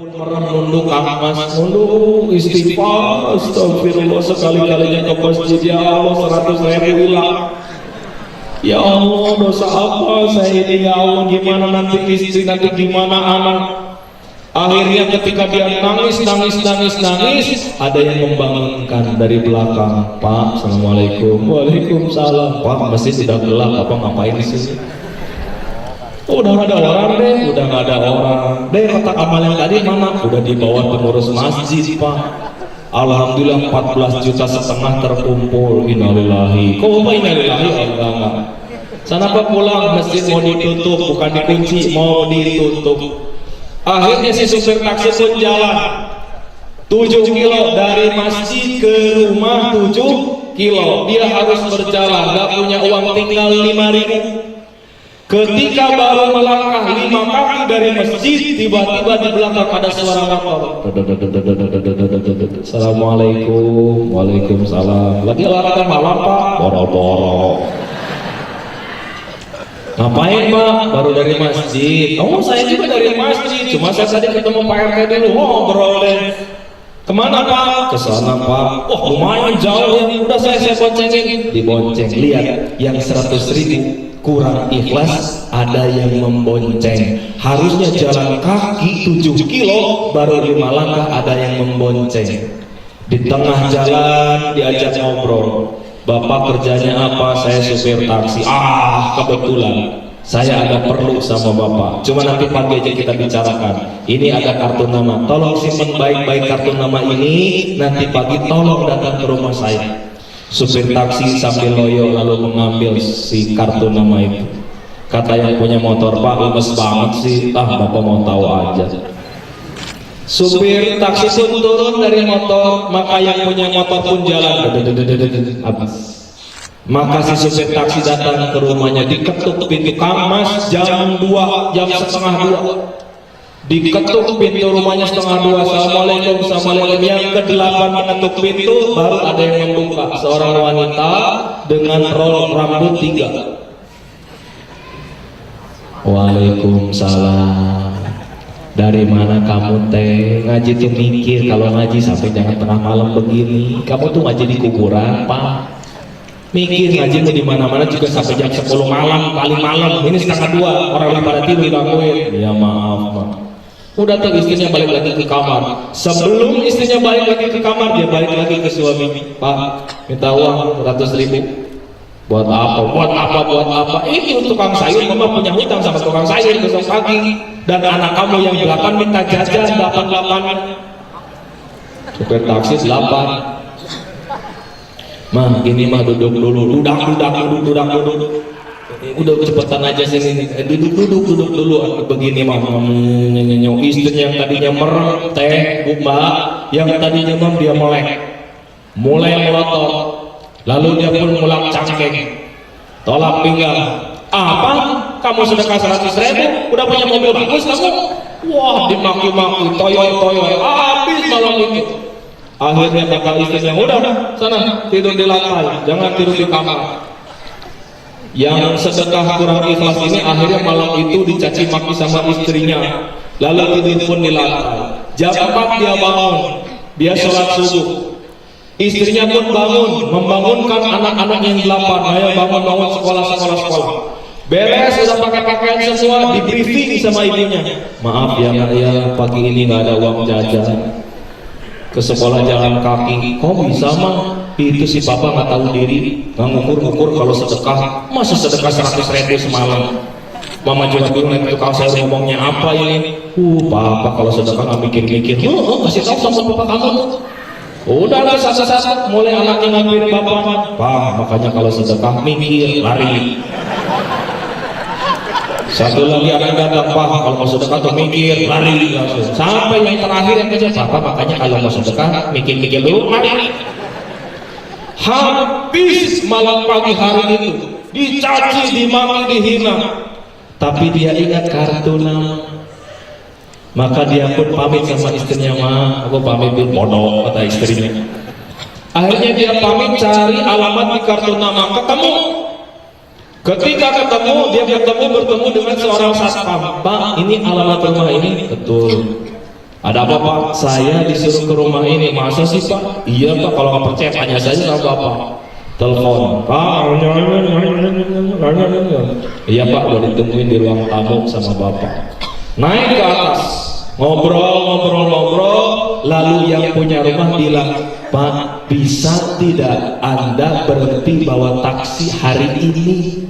pun merem nunduk Mas, nunduk istighfar, astagfirullah, sekali-kalinya ke masjid, ya Allah 100.000 hilang. Ya Allah, dosa apa saya ini, ya Allah, gimana nanti istri, nanti gimana anak. Akhirnya ketika dia nangis, ada yang membangunkan dari belakang. Pak, assalamualaikum. Waalaikumsalam. Pak, masjid sudah gelap, apa ngapain di sini? Udah nggak ada orang deh, udah nggak ada orang deh. Kotak amal yang tadi mana? Udah dibawa pengurus masjid, Pak. Alhamdulillah 14,5 juta terkumpul. Innalillahi. Kok apa innalillahi? Enggak. Sana Pak pulang, masjid mau ditutup, bukan dikunci, mau ditutup. Akhirnya si supir taksi pun jalan 7 kilo dari masjid ke rumah, 7 kilo. Dia harus berjalan, nggak punya uang, tinggal 5.000. Ketika baru melangkah 5 kaki dari masjid, tiba-tiba di belakang ada suara motor. Assalamualaikum. Waalaikumsalam. Lagi olahraga malam Pak? Boro-boro. Ngapain Pak? Baru dari masjid. Oh, saya juga dari masjid. Cuma saya tadi ketemu Pak RT dulu, ngobrol deh. Kemana Pak? Ke sana Pak. Oh, lumayan jauh ya. Udah saya boncengin. Dibonceng. Lihat, yang 100.000 kurang ikhlas, ada yang membonceng. Harusnya jalan kaki 7 kilo baru 5 langkah, ada yang membonceng. Di tengah jalan diajak ngobrol. Bapak kerjanya apa? Saya supir taksi. Kebetulan saya ada perlu sama Bapak. Cuma nanti pagi aja kita bicarakan. Ini ada kartu nama. Tolong simpen baik-baik kartu nama ini. Nanti pagi tolong datang ke rumah saya. Supir taksi sambil loyo lalu mengambil si kartu nama itu. Kata yang punya motor, Pak, lemes banget sih. Bapak mau tahu aja. Supir taksi pun turun dari motor, maka yang punya motor pun jalan. Habis. Maka si supir taksi datang ke rumahnya, diketuk pintu. Kang Mas, jam 2, jam setengah 2. Diketuk pintu rumahnya setengah 2. Assalamualaikum. Yang ke-8 mengetuk pintu, baru ada yang membuka. Seorang wanita dengan roll rambut 3. Waalaikumsalam. Dari mana kamu teh? Ngaji tuh mikir, kalau ngaji sampai jangan tengah malam begini. Kamu tuh ngaji di kuburan Pak. Mikir ngaji tuh di mana-mana juga sampai jam 10 malam, paling malam. Ini setengah 2, orang pada tidur gangguin. Ya maaf. Udah tuh istrinya balik lagi ke kamar. Sebelum istrinya balik lagi ke kamar, dia balik lagi ke suami. Pak, minta uang 100.000. Buat apa? Itu tukang sayur, mama punya hutang sama tukang sayur besok pagi. Dan anak kamu yang 8 minta jajan 88. Supir taksi 8. Mah, ini mah duduk dulu. Duduk. Udah cepetan aja sini. Duduk dulu. Begini mah, istrinya yang tadinya merem teh, Mbak, yang tadinya mem dia mulai melotot. Lalu dia pun mulak cangkeng, tolak pinggang. Apa? Kamu sedekah 100.000? Udah punya mobil bagus kamu? Wah, dimaki-maki, toyoy, habis malam itu. Akhirnya kata istrinya, udah sana tidur di lantai, jangan tidur di kamar. Yang sedekah kurang ikhlas ini akhirnya malam itu dicaci maki sama istrinya. Lalu tidur pun di lantai. Jam 4 dia bangun, dia sholat subuh. Istrinya pun bangun, membangunkan anak-anak yang 8. Ayo bangun sekolah. Beres, sudah pakai pakaian semua, di briefing sama ibunya. Maaf ya Nak ya, pagi ini nggak ada uang jajan. Ke sekolah jalan kaki. Kok bisa mah? Itu si papa nggak tahu diri, nggak ngukur kalau sedekah. Masa sedekah 100.000 semalam? Mama juga bingung lihat tukang sayur ngomongnya apa ini. Papa kalau sedekah nggak mikir-mikir. Kasih tahu sama papa kamu tuh. Udahlah satu-satu, mulai anaknya ngambil bapaknya. Pak, makanya kalau sedekah mikir, lari. Satu lagi akan datang, Pak, kalau mau sedekah tuh mikir, lari langsung. Sampai yang terakhir yang kerja, Papa, makanya kalau mau sedekah mikir-mikir dulu, lari. Habis malam pagi hari itu, dicaci, dimaki, dihina. Tapi dia ingat kartu nama. Maka dia pun pamit sama istrinya, aku pamit dulu, bodoh, kata istrinya. Akhirnya dia pamit cari alamat di kartu nama, ketemu. Ketika ketemu, dia bertemu dengan seorang satpam. Pak, ini alamat rumah ini? Betul. Ada apa Pak? Saya disuruh ke rumah ini. Masa sih Pak? Iya Pak, kalau nggak percaya tanya saja sama Bapak. Telepon Pak. Iya Pak, boleh ditemuin di ruang tamu sama Bapak. Naik ke atas, ngobrol, lalu yang punya rumah bilang, Pak, bisa tidak Anda berhenti bawa taksi hari ini?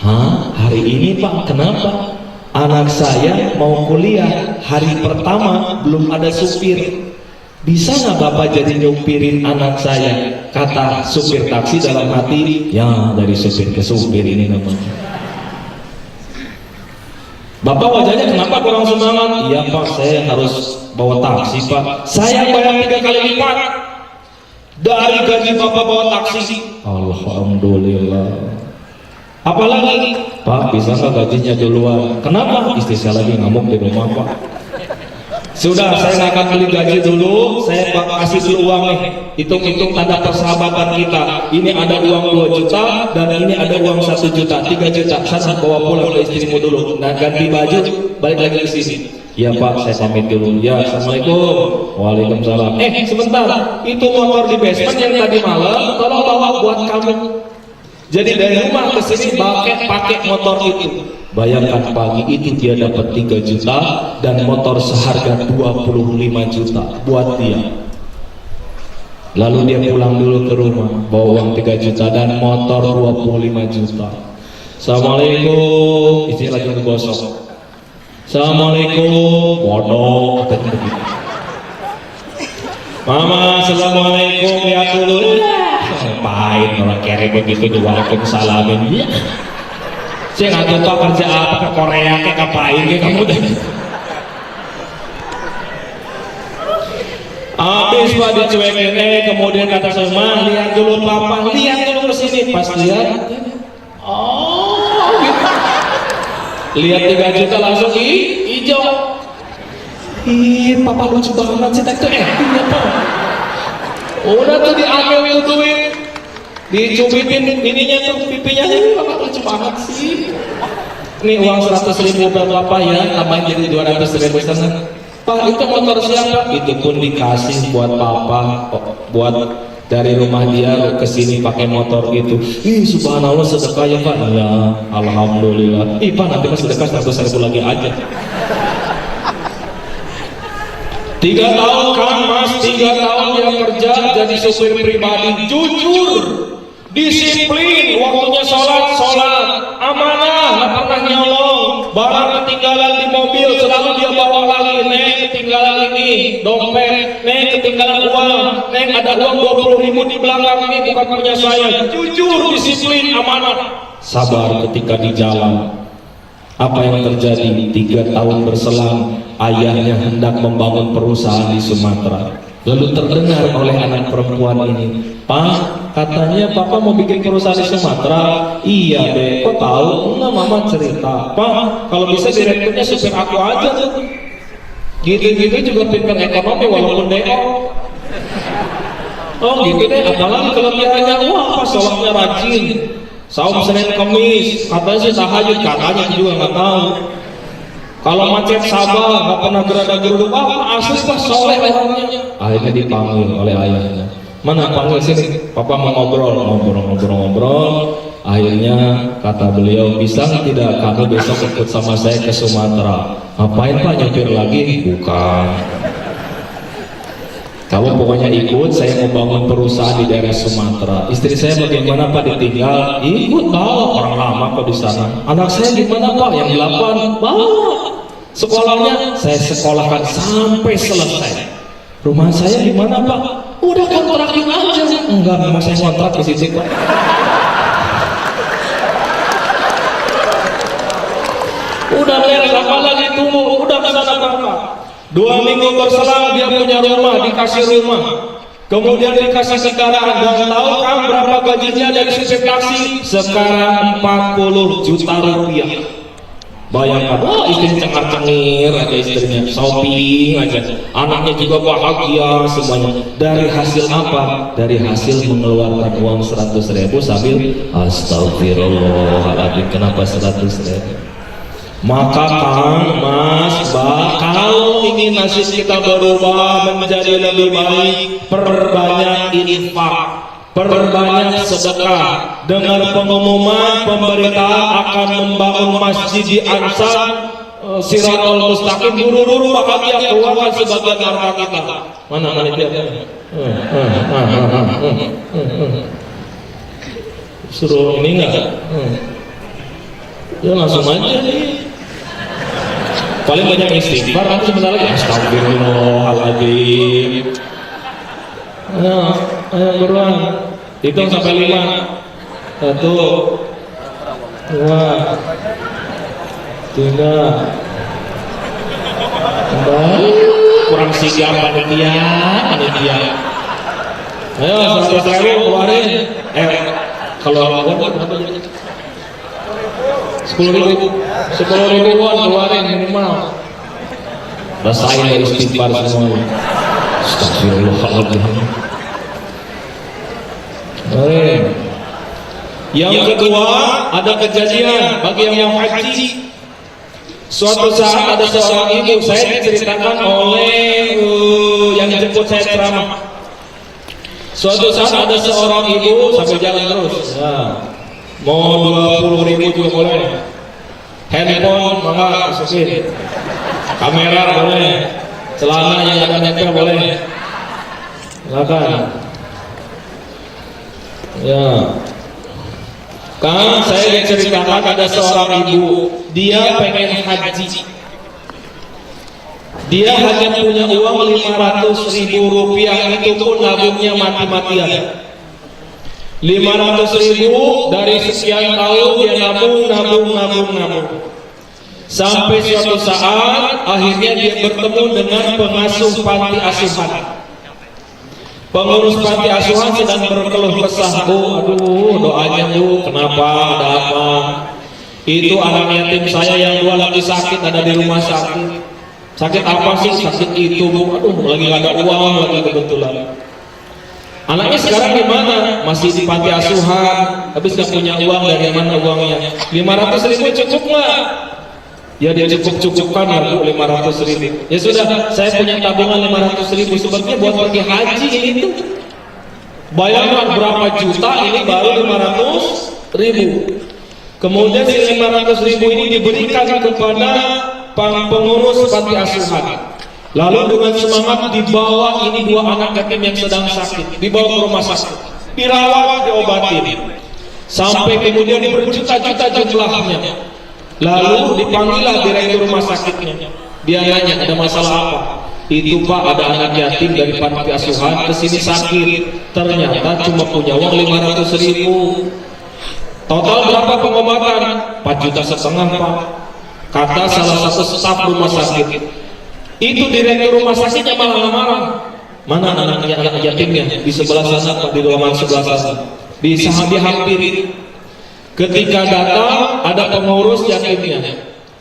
Hah? Hari ini Pak? Kenapa? Anak saya mau kuliah, hari pertama belum ada supir. Bisa nggak Bapak jadi nyupirin anak saya? Kata supir taksi dalam hati, ya dari supir ke supir ini namanya. Bapak wajahnya kenapa kurang semangat? Iya Pak, saya harus bawa taksi Pak. Saya bayar 3 kali lipat dari gaji Bapak bawa taksi. Alhamdulillah. Apalagi Pak, bisa nggak gajinya duluan? Kenapa? Istri saya lagi ngamuk di rumah Pak. Sudah, saya nggak akan beli gaji dulu, saya kasih dulu uang nih. Hitung-hitung tanda persahabatan kita. Ini ada uang 2 juta dan ini ada uang 1 juta, 3 juta. Sana bawa pulang ke istrimu dulu. Nah, ganti baju, balik lagi ke sini. Ya Pak, saya pamit dulu. Ya, Assalamualaikum. Waalaikumsalam. Sebentar, itu motor di basement yang tadi malam, tolong bawa buat kamu. Jadi dari rumah ke sini pakai motor itu. Bayangkan pagi itu dia dapat 3 juta dan motor seharga 25 juta buat dia. Lalu dia pulang dulu ke rumah, bawa uang 3 juta dan motor 25 juta. Assalamualaikum. Istri lagi ngegosok. Assalamualaikum. Bodoh. Mama, assalamualaikum. Lihat dulu. Ngapain orang kere begitu diwalaikumusalamin? Ya. Saya nggak tahu Pak kerja apa ke Korea kayak ngapain kayak kamu deh. Habis Pak dicuekin, kemudian kata saya, lihat dulu Papa, lihat dulu ke sini. Pas lihat, oh gitu. Lihat 3 juta langsung hijau. Ih, Papa lucu banget sih, itu iya Pak. Udah tuh diambil itu duit, dicubitin ininya tuh pipinya, Bapak lucu banget sih. Ini uang 100.000 buat Bapak ya, tambahin jadi 200.000 sana. Pak, itu motor siapa? Itu pun dikasih buat Papa, buat dari rumah dia ke sini pakai motor itu. Ih, subhanallah sedekah ya Pak. Ya, alhamdulillah. Ih Pak, nanti pas sedekah 100.000 lagi aja. 3 tahun kan Mas, 3 tahun dia kerja jadi supir pribadi, jujur, disiplin, waktunya sholat, amanah, nggak pernah nyolong, barang ketinggalan di mobil selalu dia bawa lagi, ketinggalan ini, dompet, ketinggalan uang, ada uang 20.000 di belakang ini bukan punya saya, jujur, disiplin, amanah, sabar ketika di jalan. Apa yang terjadi? 3 tahun berselang, ayahnya hendak membangun perusahaan di Sumatera. Lalu terdengar oleh anak perempuan ini, Pak, katanya Papa mau bikin perusahaan di Sumatera. Iya deh, kok tahu? Enggak, Mama cerita. Pak, kalau bisa direkturnya supir aku aja tuh. Gitu-gitu juga pintar ekonomi walaupun DO. Oh gitu deh, apalagi kelebihannya, wah pas sholatnya rajin. Saum Senin Kamis, katanya sih tahajud, katanya juga nggak tahu. Kalau macet sabar, nggak pernah gerada-geruduk, asli pas soleh orangnya. Akhirnya dipanggil oleh ayahnya. Mana panggil sini, Papa mau ngobrol. Akhirnya kata beliau, bisa tidak kamu besok ikut sama saya ke Sumatera? Ngapain Pak, nyopir lagi? Bukan. Kamu pokoknya ikut, saya mau bangun perusahaan di daerah Sumatera. Istri saya bagaimana Pak, ditinggal? Ikut bawa, orang lama kok di sana. Anak saya gimana Pak? Yang 8 bawa. Sekolahnya saya sekolahkan sampai selesai. Rumah saya gimana Pak? Udah kontrakin aja. Enggak, memang saya kontrak di situ Pak. Udah beres, apa lagi tunggu? Udah kesana Pak. 2 minggu berselang dia punya rumah, dikasih rumah, kemudian dikasih kendaraan. Dan tahu kan berapa gajinya dari supir taksi? Sekarang 40 juta rupiah. Bayangkan, wah istri cengar-cengir aja istrinya, shopping aja, anaknya juga bahagia semuanya. Dari hasil apa? Dari hasil mengeluarkan uang 100.000 sambil astagfirullahaladzim. Kenapa 100.000? Maka Kang, Mas, Mbak, kalau ingin nasib kita berubah menjadi lebih baik, perbanyak infak, perbanyak sedekah. Dengar pengumuman pemberitaan akan membangun masjid di Ansar Siratul Mustaqim, buru-buru bahagia keluarkan sebagian harta kita. Mana dia? Suruh ini enggak? Ya langsung aja nih. Paling banyak istighfar, nanti sebentar lagi astagfirullahaladzim. Ayo buruan, hitung sampai 5. 1, 2, 3, 4. Kurang sigap panitia. Ayo 100.000 keluarin. Kalau berapa jadi? 10.000 keluarin minimal. Rasain dari istighfar semua. Astagfirullahaladzim. Yang kedua, ada kejadian bagi yang mau haji. Suatu saat ada seorang ibu, saya diceritakan oleh yang jemput saya ceramah. Suatu saat ada seorang ibu sambil jalan terus. Mau 20.000 juga boleh. Handphone mangga masukin. Kamera boleh. Celana yang ada nempel boleh. Silakan. Ya. Kan saya diceritakan ada seorang ibu, dia pengen haji. Dia hanya punya uang 500.000 rupiah, itu pun nabungnya mati-matian. 500.000 dari sekian tahun dia nabung. Sampai suatu saat akhirnya dia bertemu dengan pengasuh panti asuhan. Pengurus panti asuhan sedang berkeluh kesah, aduh doanya Bu, kenapa, ada apa? Itu anak yatim saya yang 2 lagi sakit, ada di rumah sakit. Sakit apa sih? Sakit itu Bu, aduh lagi gak ada uang lagi kebetulan. Anaknya sekarang di mana? Masih di panti asuhan. Habis gak punya uang, dari mana uangnya? 500.000 cukup nggak? Ya dia cukup-cukupkan lah Bu, 500.000. Ya sudah, saya punya tabungan 500.000 sebetulnya buat pergi haji ini tuh. Bayangkan berapa juta, ini baru 500.000. Kemudian si 500.000 ini diberikan kepada pengurus panti asuhan. Lalu dengan semangat dibawa ini 2 anak yatim yang sedang sakit, dibawa ke rumah sakit, dirawat, diobatin, sampai kemudian berjuta-juta jumlahnya. Lalu dipanggillah direktur rumah sakitnya. Dia nanya, ada masalah apa? Itu Pak, ada anak yatim dari panti asuhan kesini sakit. Ternyata cuma punya uang 500.000. Total berapa pengobatan? 4,5 juta Pak. Kata salah satu staf rumah sakit. Itu direktur rumah sakitnya malah marah. Mana anak yatimnya? Di sebelah sana Pak, di ruangan sebelah sana. Dihampiri. Ketika datang ada pengurus yatimnya.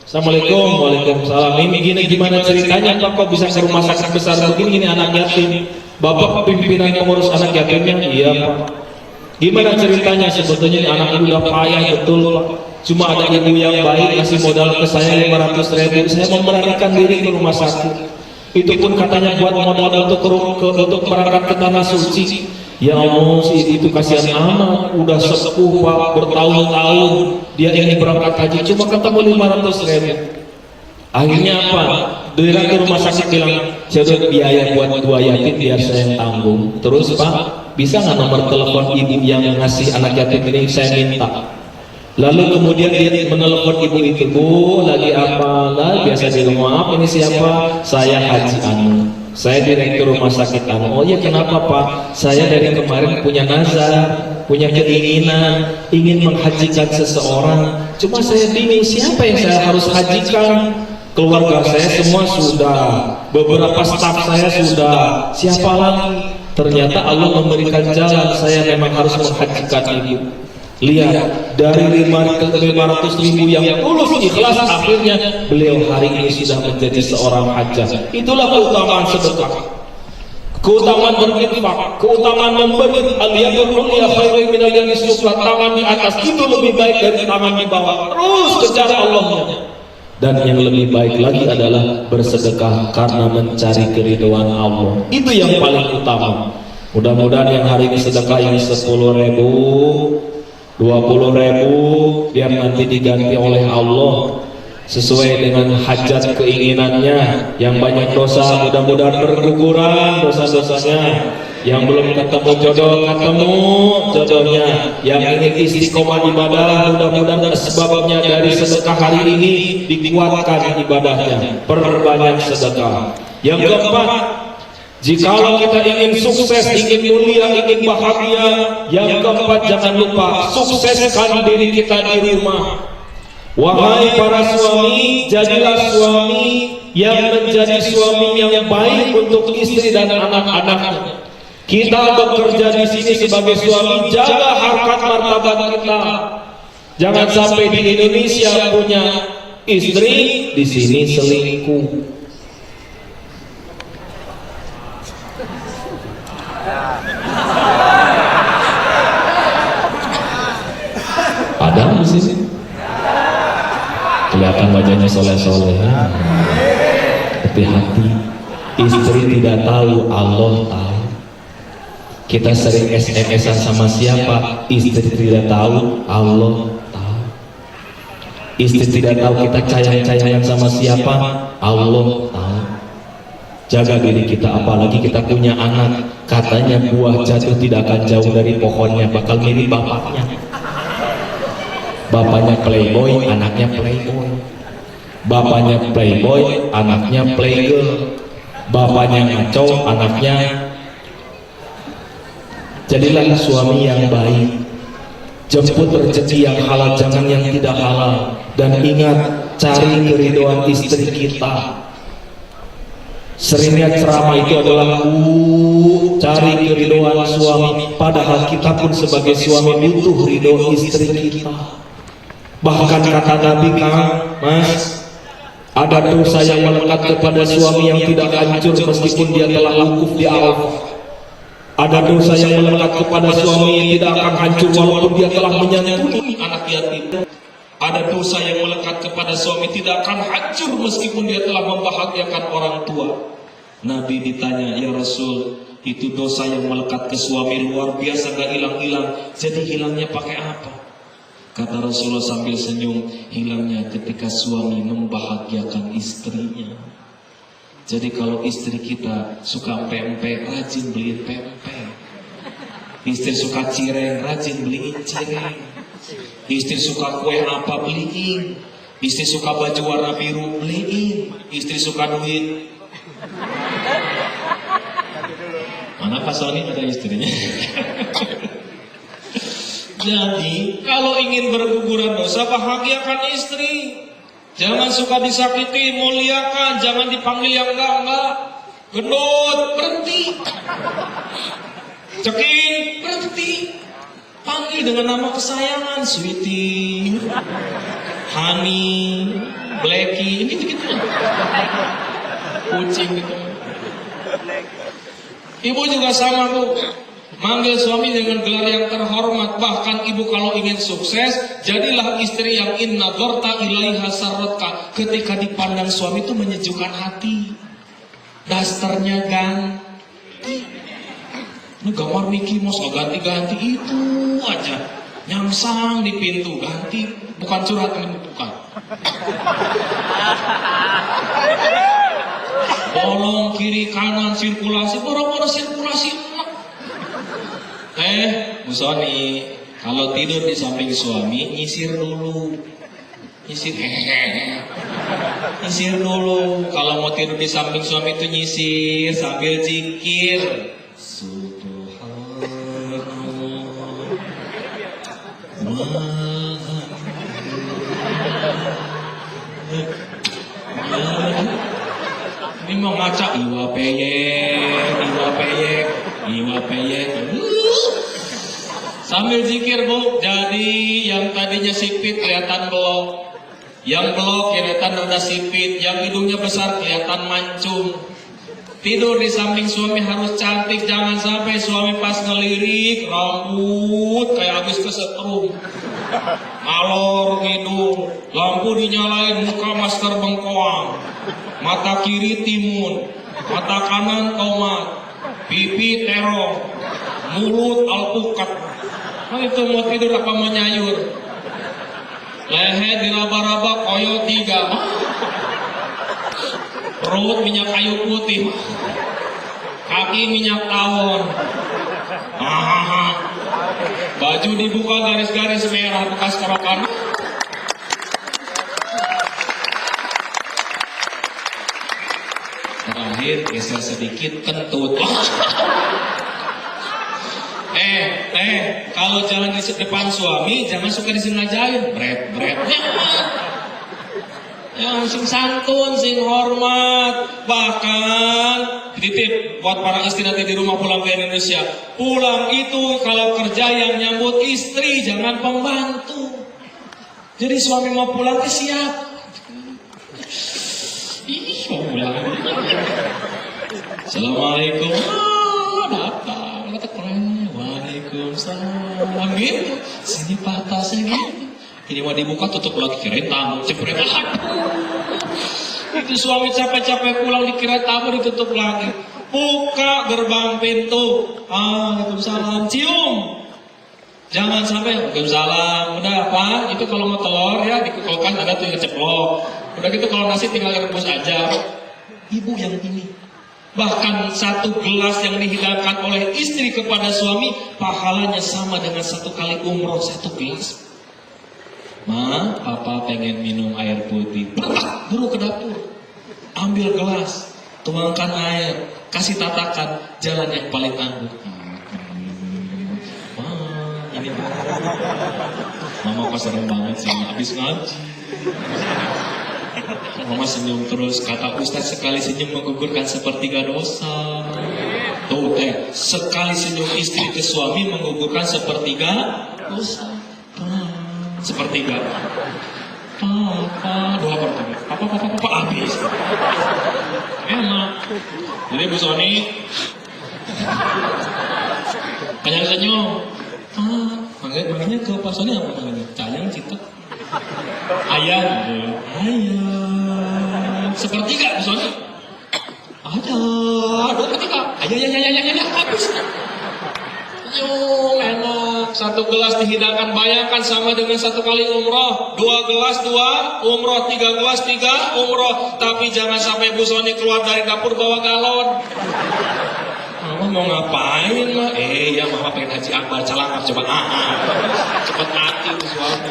Assalamualaikum. Waalaikumsalam. Ini gini gimana ceritanya Pak, kok bisa ke rumah sakit besar begini, ini anak yatim? Bapak pimpinan pengurus anak yatimnya? Iya Pak. Gimana ceritanya? Sebetulnya ini anak ini udah payah betul Pak. Cuma ada ibu yang baik kasih modal ke saya 500.000. Saya memberanikan diri ke rumah sakit. Itu pun katanya buat modal untuk berangkat ke tanah suci. Ya Allah, si itu kasihan amat, udah sepuh Pak, bertahun-tahun dia ingin berangkat haji, cuma ketemu 500.000. Akhirnya apa? Direktur rumah sakit bilang, saya udah biaya buat 2 yatim biar saya yang tanggung. Terus Pak, bisa nggak nomor telepon ibu yang ngasih anak yatim ini, saya minta. Lalu kemudian dia menelepon ibu itu, Bu, lagi apa? Lah biasa di rumah, maaf ini siapa? Saya Haji Anu. Saya direktur rumah sakit Anu. Oh ya kenapa Pak? Saya dari kemarin punya nazar, punya keinginan, ingin menghajikan seseorang. Cuma saya bingung siapa yang saya harus hajikan. Keluarga saya semua sudah, beberapa staf saya sudah, siapa lagi? Ternyata Allah memberikan jalan, saya memang harus menghajikan ibu. Lihat, dari 500.000 yang tulus ikhlas, akhirnya beliau hari ini sudah menjadi seorang hajah. Itulah keutamaan sedekah, keutamaan berinfak, keutamaan memberi. Al-yadul ulya khairun minal yadis sufla. Tangan di atas itu lebih baik dari tangan di bawah. Terus kejar Allahnya. Dan yang lebih baik lagi adalah bersedekah karena mencari keridhaan Allah. Itu yang paling utama. Mudah-mudahan yang hari ini sedekah yang 10.000, 20.000, biar nanti diganti oleh Allah sesuai dengan hajat keinginannya. Yang banyak dosa mudah-mudahan berguguran dosa-dosanya. Yang belum ketemu jodoh, ketemu jodohnya. Yang ingin istiqomah ibadah, mudah-mudahan sebabnya dari sedekah hari ini dikuatkan ibadahnya. Perbanyak sedekah. Yang keempat, jikalau kita ingin sukses, ingin mulia, ingin bahagia, yang keempat jangan lupa sukseskan diri kita di rumah. Wahai para suami, jadilah suami yang menjadi suami yang baik untuk istri dan anak-anaknya. Kita bekerja di sini sebagai suami, jaga harkat martabat kita. Jangan sampai di Indonesia punya istri, di sini selingkuh. Ada di sini? Kelihatan wajahnya soleh-soleh. Hati-hati, istri tidak tahu, Allah tahu. Kita sering SMS-an sama siapa, istri tidak tahu, Allah tahu. Istri tidak tahu kita sayang-sayangan sama siapa, Allah tahu. Jaga diri kita, apalagi kita punya anak. Katanya buah jatuh tidak akan jauh dari pohonnya, bakal mirip bapaknya. Bapaknya playboy, anaknya playboy. Bapaknya playboy, anaknya playgirl. Bapaknya ngaco, anaknya. Jadilah suami yang baik. Jemput rezeki yang halal, jangan yang tidak halal. Dan ingat, cari keridhaan istri kita. Seringnya ceramah itu adalah cari keridhaan suami, padahal kita pun sebagai suami butuh ridho istri kita. Bahkan kata Nabi, Kang, Mas, ada dosa yang melekat kepada suami yang tidak hancur meskipun dia telah wukuf di Arafah. Ada dosa yang melekat kepada suami yang tidak akan hancur walaupun dia telah menyantuni anak yatim. Ada dosa yang melekat kepada suami tidak akan hancur meskipun dia telah membahagiakan orang tua. Nabi ditanya, ya Rasul, itu dosa yang melekat ke suami luar biasa gak hilang-hilang, jadi hilangnya pakai apa? Kata Rasulullah sambil senyum, hilangnya ketika suami membahagiakan istrinya. Jadi kalau istri kita suka pempek, rajin beliin pempek. Istri suka cireng, rajin beliin cireng. Istri suka kue apa, beliin. Istri suka baju warna biru, beliin. Istri suka duit. Mana Pak Sony ada istrinya? Jadi kalau ingin berguguran dosa, bahagiakan istri. Jangan suka disakiti, muliakan. Jangan dipanggil yang enggak. Gendut, berhenti. Ceking, berhenti. Panggil dengan nama kesayangan, Sweetie, Honey, Blackie, gitu-gitu. Kucing gitu. Ibu juga sama, Bu. Manggil suami dengan gelar yang terhormat. Bahkan ibu kalau ingin sukses, jadilah istri yang inna dzarta ilaiha sarratka. Ketika dipandang suami itu menyejukkan hati. Dasternya ganti. Ini gambar Mickey Mouse gak ganti-ganti, itu aja. Nyamsang di pintu, ganti. Bukan curhat, ini bukan. Bolong kiri kanan sirkulasi, boro-boro sirkulasi. Bu Sony, kalau tidur di samping suami, nyisir dulu. Nyisir dulu. Kalau mau tidur di samping suami itu nyisir sambil zikir. Ini mau ngaca iwa peyek. Sambil zikir, Bu. Jadi yang tadinya sipit kelihatan belok. Yang belok kelihatan rada sipit. Yang hidungnya besar kelihatan mancung. Tidur di samping suami harus cantik. Jangan sampai suami pas ngelirik rambut kayak habis kesetrum. Ngalor ngidul, lampu dinyalain, muka masker bengkoang, mata kiri timun, mata kanan tomat, pipi terong, mulut alpukat. Nah itu mau tidur apa mau nyayur? Leher diraba-raba koyo 3. Perut minyak kayu putih, kaki minyak tawon. Baju dibuka garis-garis merah bekas kerokan. Terakhir geser sedikit kentut. Kalau jalan di depan suami jangan suka disengajain, bret. Ya, sing santun, sing hormat. Bahkan titip buat para istri nanti di rumah pulang ke Indonesia. Pulang itu kalau kerja yang nyambut istri, jangan pembantu. Jadi suami mau pulang ke siap. Mau pulang. Assalamualaikum. Datang. Kata kerennya. Waalaikumsalam. Gitu. Sini patasnya gitu. Ini mau dibuka tutup lagi, kirain tamu, cepet lagi. Itu suami capek-capek pulang dikira tamu ditutup lagi. Buka gerbang pintu. Waalaikumsalam, cium. Jangan sampai waalaikumsalam. Udah apa? Itu kalau mau telur ya di kulkas ada tuh yang ceplok. Udah gitu kalau nasi tinggal rebus aja. Ibu yang ini. Bahkan 1 gelas yang dihidangkan oleh istri kepada suami pahalanya sama dengan 1 kali umroh 1 gelas. Ma, papa pengen minum air putih. Buru ke dapur. Ambil gelas, tuangkan air, kasih tatakan jalan yang paling anggun. Ini Mama kok serem banget sih, habis ngaji. Mama senyum terus, kata Ustaz sekali senyum menggugurkan sepertiga dosa. Tuh sekali senyum istri ke suami menggugurkan sepertiga dosa. Sepertiga. Doa pertama. Papa habis. Enak. Jadi Bu Soni banyak senyum. Makanya ke Pak Soni apa namanya? Cayang Cita. Ayam. Sepertiga Bu Soni. Ada. Dua ketiga. Ayam. Habis. Enak. 1 gelas dihidangkan, bayangkan sama dengan 1 kali umroh. 2 gelas 2 umroh, 3 gelas 3 umroh. Tapi jangan sampai Bu Soni keluar dari dapur bawa galon. Mama mau ngapain mah? Ya mama pengen haji akbar, calangap coba. Cepet mati tuh suami.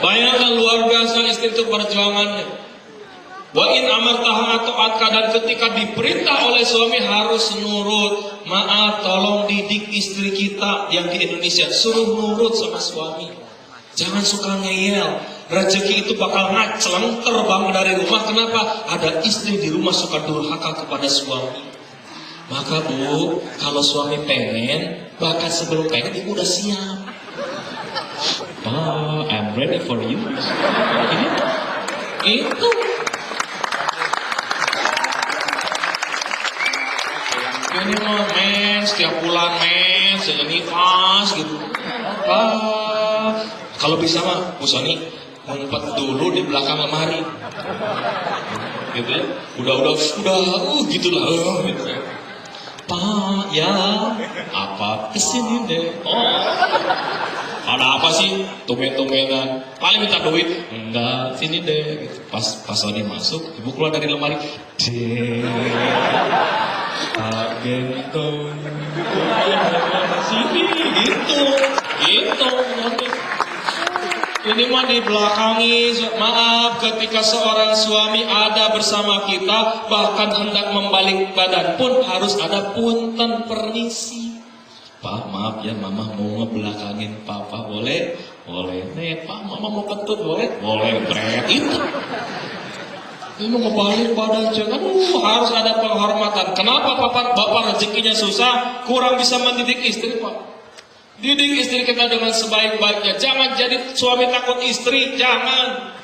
Bayangkan luar biasa istri itu perjuangannya. Wa in amartaha ta'atka, dan ketika diperintah oleh suami harus nurut. Maaf, tolong didik istri kita yang di Indonesia, suruh nurut sama suami. Jangan suka ngeyel. Rezeki itu bakal ngacleng terbang dari rumah. Kenapa? Ada istri di rumah suka durhaka kepada suami. Maka Bu, kalau suami pengen, bahkan sebelum pengen ibu udah siap. I'm ready for you. Itu. Ini mah setiap bulan ini pas gitu. Kalau bisa mah Bu Soni ngumpet dulu di belakang lemari. Gitu ya. Udah gitulah. Gitu ya. Pak, ya apa kesini deh? Ada apa sih? Tumben-tumbenan. Paling minta duit? Enggak, sini deh. Gitu. Pas Soni masuk, ibu keluar dari lemari. Agento sini gitu. Ini mah dibelakangi. Maaf, ketika seorang suami ada bersama kita, bahkan hendak membalik badan pun harus ada punten permisi. Pak, maaf ya, mama mau ngebelakangin papa, boleh? Nih, Pak, mama mau kentut, boleh? Bret, itu. Ini mau ngebalik badan, jangan, harus ada penghormatan. Kenapa bapak rezekinya susah, kurang bisa mendidik istri, Pak? Didik istri kita dengan sebaik-baiknya. Jangan jadi suami takut istri, jangan.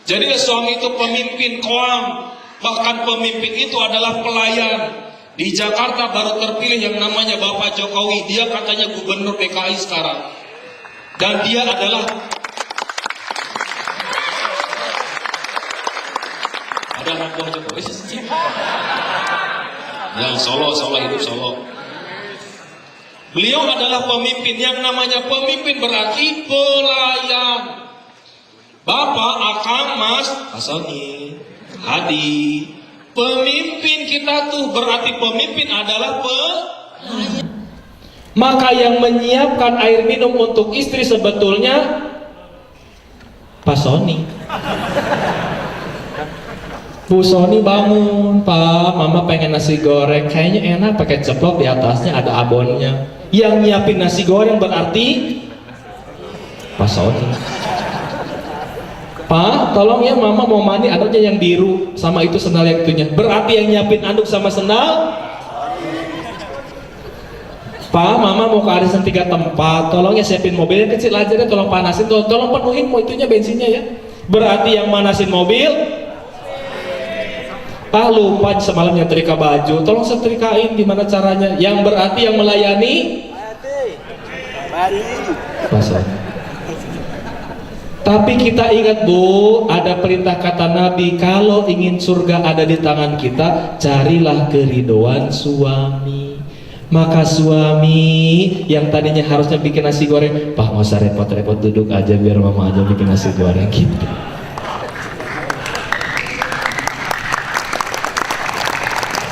Jadilah suami itu pemimpin koam. Bahkan pemimpin itu adalah pelayan. Di Jakarta baru terpilih yang namanya Bapak Jokowi. Dia katanya gubernur DKI sekarang. Dan dia adalah ada anak buah Jokowi sih. Yang Solo hidup Solo. Beliau adalah pemimpin. Yang namanya pemimpin berarti pelayan. Bapak, Akang, Mas, Asoni, Hadi. Pemimpin kita tuh berarti pemimpin adalah pelayan. Maka yang menyiapkan air minum untuk istri sebetulnya Pak Soni. Bu Soni bangun, Pak, Mama pengen nasi goreng. Kayaknya enak pakai ceplok di atasnya ada abonnya. Yang nyiapin nasi goreng berarti Pak Soni. Pak, tolong ya Mama mau mandi anduknya yang biru sama itu sendal yang itunya. Berarti yang nyiapin anduk sama sendal Pak, Mama mau ke arisan 3 tempat. Tolong ya siapin mobil yang kecil aja deh, tolong panasin, tolong penuhin mau itunya bensinnya ya. Berarti yang manasin mobil Pak, lupa semalam nyetrika baju, tolong setrikain gimana caranya. Yang berarti yang melayani Pak. Tapi kita ingat Bu, ada perintah kata Nabi, kalau ingin surga ada di tangan kita, carilah keridhaan suami. Maka suami yang tadinya harusnya bikin nasi goreng, Pak nggak usah repot-repot, duduk aja biar Mama aja bikin nasi goreng gitu.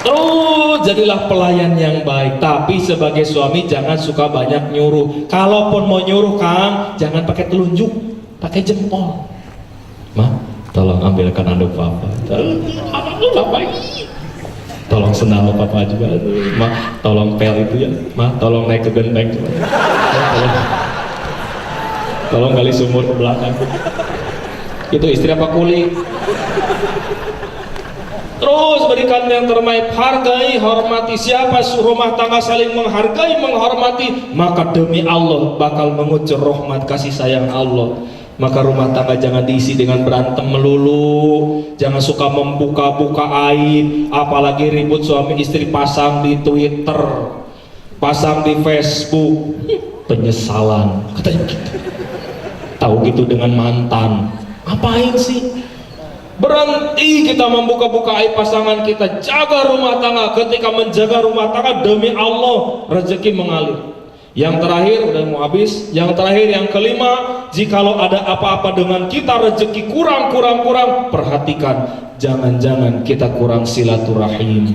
Terus jadilah pelayan yang baik. Tapi sebagai suami jangan suka banyak nyuruh. Kalaupun mau nyuruh Kang, jangan pakai telunjuk, pakai jempol. Ma, tolong ambilkan anduk Papa. Tolong sendal Papa juga. Ma, tolong pel itu ya. Ma, tolong naik ke genteng. Tolong gali sumur ke belakang. Itu istri apa kuli? Terus berikan yang terbaik, hargai, hormati. Siapa rumah tangga saling menghargai, menghormati, maka demi Allah bakal mengucur rahmat kasih sayang Allah. Maka rumah tangga jangan diisi dengan berantem melulu, jangan suka membuka-buka aib, apalagi ribut suami istri pasang di Twitter, pasang di Facebook, penyesalan katanya gitu. Tahu gitu dengan mantan, ngapain sih? Berhenti kita membuka-buka aib pasangan kita. Jaga rumah tangga. Ketika menjaga rumah tangga demi Allah, rezeki mengalir. Yang terakhir udah mau habis. Yang terakhir yang kelima, jikalau ada apa-apa dengan kita rezeki kurang, perhatikan, jangan-jangan kita kurang silaturahim.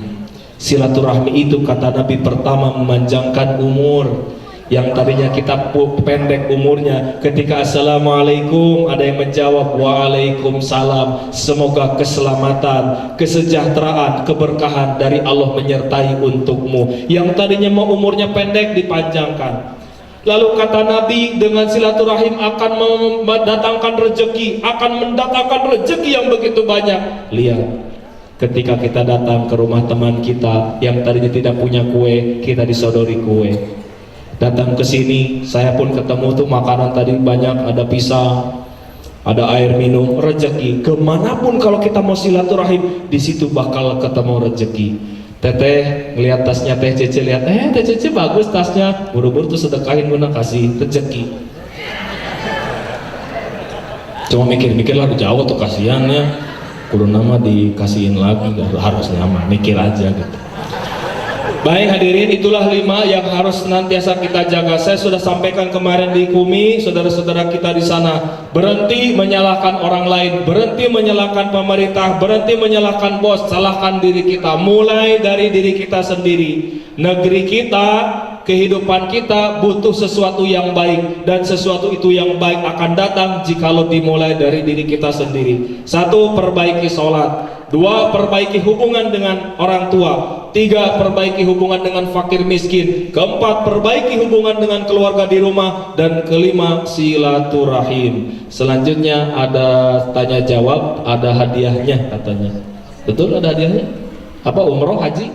Silaturahmi itu kata Nabi pertama memanjangkan umur. Yang tadinya kita pendek umurnya, ketika assalamualaikum ada yang menjawab waalaikumsalam, semoga keselamatan, kesejahteraan, keberkahan dari Allah menyertai untukmu. Yang tadinya mau umurnya pendek dipanjangkan. Lalu kata Nabi, dengan silaturahim akan mendatangkan rezeki, akan mendatangkan rezeki yang begitu banyak. Lihat, ketika kita datang ke rumah teman kita yang tadinya tidak punya kue, kita disodori kue. Datang ke sini, saya pun ketemu tuh makanan tadi banyak, ada pisang, ada air minum, rezeki. Kemanapun kalau kita mau silaturahim, di situ bakal ketemu rezeki. Teteh ngelihat tasnya Teh Cece, lihat Teh Cece bagus tasnya, buru-buru tuh sedekahin guna kasih rezeki. Cuma mikir-mikir lah, jauh tuh kasihannya, kudu nama dikasihin lagi, harusnya mah mikir aja gitu. Baik hadirin, itulah 5 yang harus senantiasa kita jaga. Saya sudah sampaikan kemarin di Kumi, saudara-saudara kita di sana, berhenti menyalahkan orang lain, berhenti menyalahkan pemerintah, berhenti menyalahkan bos, salahkan diri kita. Mulai dari diri kita sendiri. Negeri kita, kehidupan kita butuh sesuatu yang baik, dan sesuatu itu yang baik akan datang jikalau dimulai dari diri kita sendiri. 1. Perbaiki sholat. 2. Perbaiki hubungan dengan orang tua. 3. Perbaiki hubungan dengan fakir miskin. 4. Perbaiki hubungan dengan keluarga di rumah. Dan 5. Silaturahim. Selanjutnya ada tanya jawab, ada hadiahnya katanya. Betul ada hadiahnya? Apa umroh, haji?